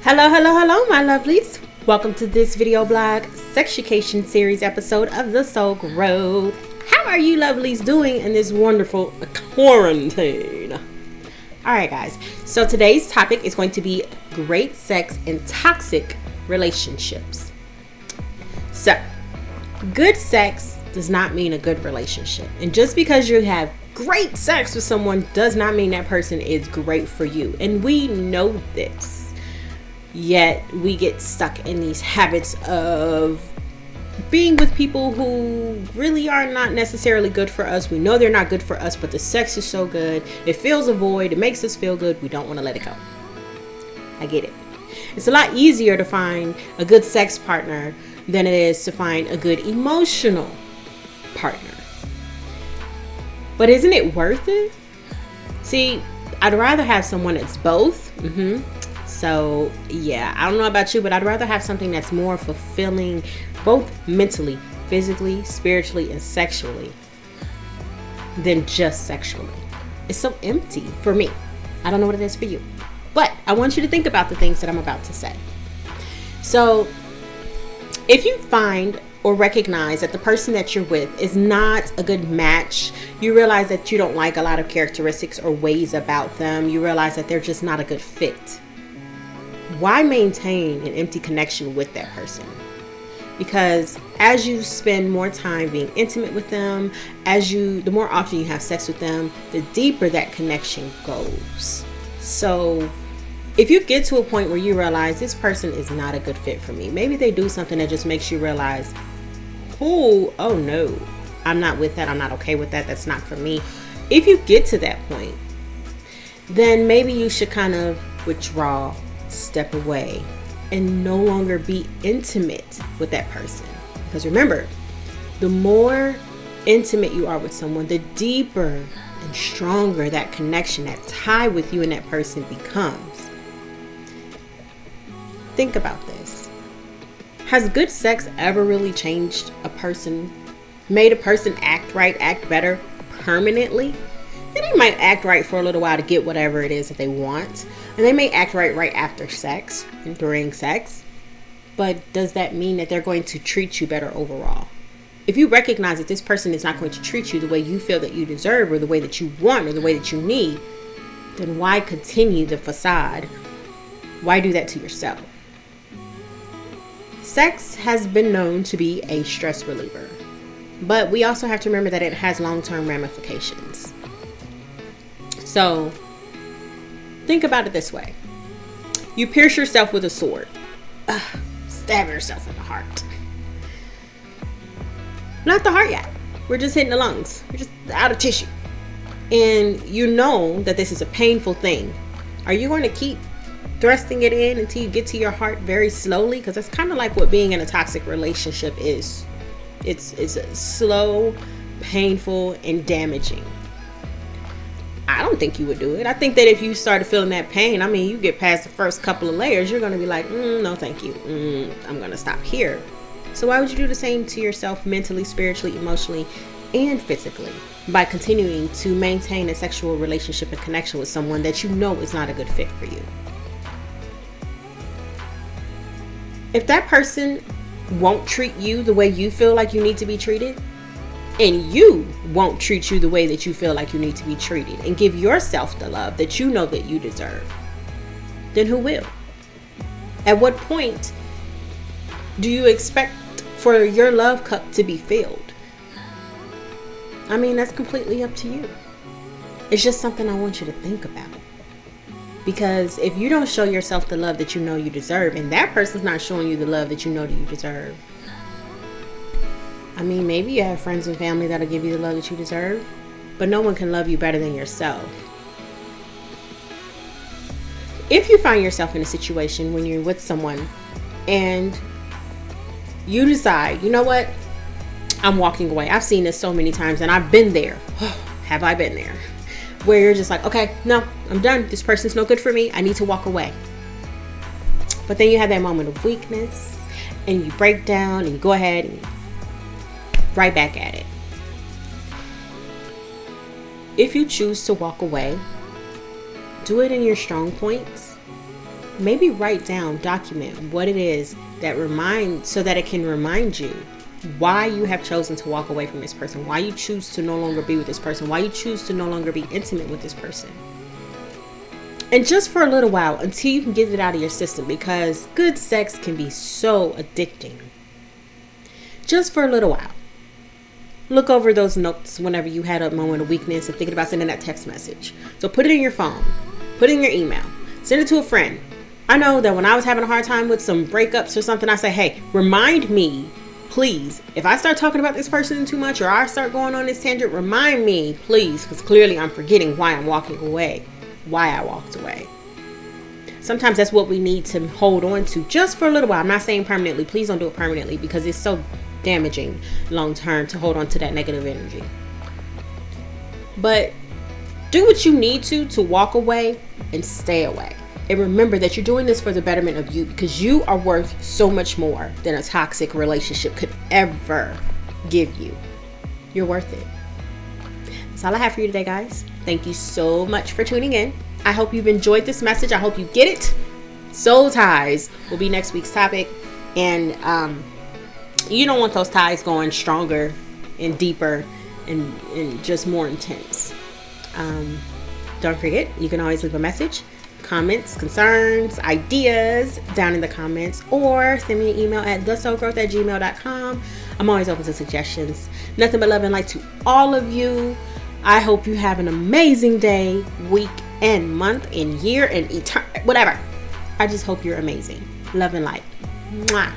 Hello, hello, hello, my lovelies. Welcome to this video blog Sexucation series episode of The Soul Growth. How are you lovelies doing in this wonderful quarantine? Alright guys, so today's topic is going to be great sex in toxic relationships. So, good sex does not mean a good relationship. And just because you have great sex with someone does not mean that person is great for you. And we know this. Yet we get stuck in these habits of being with people who really are not necessarily good for us. We know they're not good for us, but the sex is so good. It fills a void. It makes us feel good. We don't want to let it go. I get it. It's a lot easier to find a good sex partner than it is to find a good emotional partner. But isn't it worth it? See, I'd rather have someone that's both. So yeah, I don't know about you, but I'd rather have something that's more fulfilling, both mentally, physically, spiritually, and sexually, than just sexually. It's so empty for me. I don't know what it is for you, but I want you to think about the things that I'm about to say. So if you find or recognize that the person that you're with is not a good match, you realize that you don't like a lot of characteristics or ways about them, you realize that they're just not a good fit, why maintain an empty connection with that person? Because as you spend more time being intimate with them, the more often you have sex with them, the deeper that connection goes. So if you get to a point where you realize this person is not a good fit for me, maybe they do something that just makes you realize, oh no, I'm not with that. I'm not okay with that. That's not for me. If you get to that point, then maybe you should kind of withdraw, step away, and no longer be intimate with that person. Because remember, the more intimate you are with someone, the deeper and stronger that connection, that tie with you and that person becomes. Think about this. Has good sex ever really changed a person, made a person act right, act better permanently? They might act right for a little while to get whatever it is that they want. And they may act right after sex and during sex. But does that mean that they're going to treat you better overall? If you recognize that this person is not going to treat you the way you feel that you deserve, or the way that you want, or the way that you need, then why continue the facade? Why do that to yourself? Sex has been known to be a stress reliever. But we also have to remember that it has long-term ramifications. So, think about it this way. You pierce yourself with a sword. Stab yourself in the heart. Not the heart yet. We're just hitting the lungs. We're just out of tissue. And you know that this is a painful thing. Are you going to keep thrusting it in until you get to your heart very slowly? Because that's kind of like what being in a toxic relationship is. It's slow, painful, and damaging. I don't think you would do it. I think that if you started feeling that pain, you get past the first couple of layers, you're going to be like, no, thank you. I'm going to stop here. So why would you do the same to yourself mentally, spiritually, emotionally, and physically by continuing to maintain a sexual relationship and connection with someone that you know is not a good fit for you? If that person won't treat you the way you feel like you need to be treated, and you won't treat you the way that you feel like you need to be treated, and give yourself the love that you know that you deserve, then who will? At what point do you expect for your love cup to be filled? That's completely up to you. It's just something I want you to think about. Because if you don't show yourself the love that you know you deserve, and that person's not showing you the love that you know that you deserve, maybe you have friends and family that'll give you the love that you deserve, but no one can love you better than yourself. If you find yourself in a situation when you're with someone and you decide, you know what, I'm walking away. I've seen this so many times, and I've been there. Have I been there? Where you're just like, okay, no, I'm done. This person's no good for me. I need to walk away. But then you have that moment of weakness, and you break down, and you go ahead and right back at it. If you choose to walk away, do it in your strong points. maybe write down, document what it is that so that it can remind you why you have chosen to walk away from this person, why you choose to no longer be with this person, why you choose to no longer be intimate with this person. And just for a little while, until you can get it out of your system, because good sex can be so addicting. Just for a little while. Look over those notes whenever you had a moment of weakness and thinking about sending that text message. So put it in your phone, put it in your email, send it to a friend. I know that when I was having a hard time with some breakups or something, I say, hey, remind me, please. If I start talking about this person too much, or I start going on this tangent, remind me, please, because clearly I'm forgetting why I'm walking away, why I walked away. Sometimes that's what we need to hold on to just for a little while. I'm not saying permanently. Please don't do it permanently, because it's so damaging long term to hold on to that negative energy. But do what you need to walk away and stay away. And remember that you're doing this for the betterment of you, because you are worth so much more than a toxic relationship could ever give you. You're worth it. That's all I have for you today, guys. Thank you so much for tuning in. I hope you've enjoyed this message. I hope you get it. Soul ties will be next week's topic. And you don't want those ties going stronger and deeper and just more intense. Don't forget, you can always leave a message, comments, concerns, ideas down in the comments, or send me an email at thesoulgrowth@gmail.com. I'm always open to suggestions. Nothing but love and light to all of you. I hope you have an amazing day, week, and month, and year, and whatever. I just hope you're amazing. Love and light. Mwah.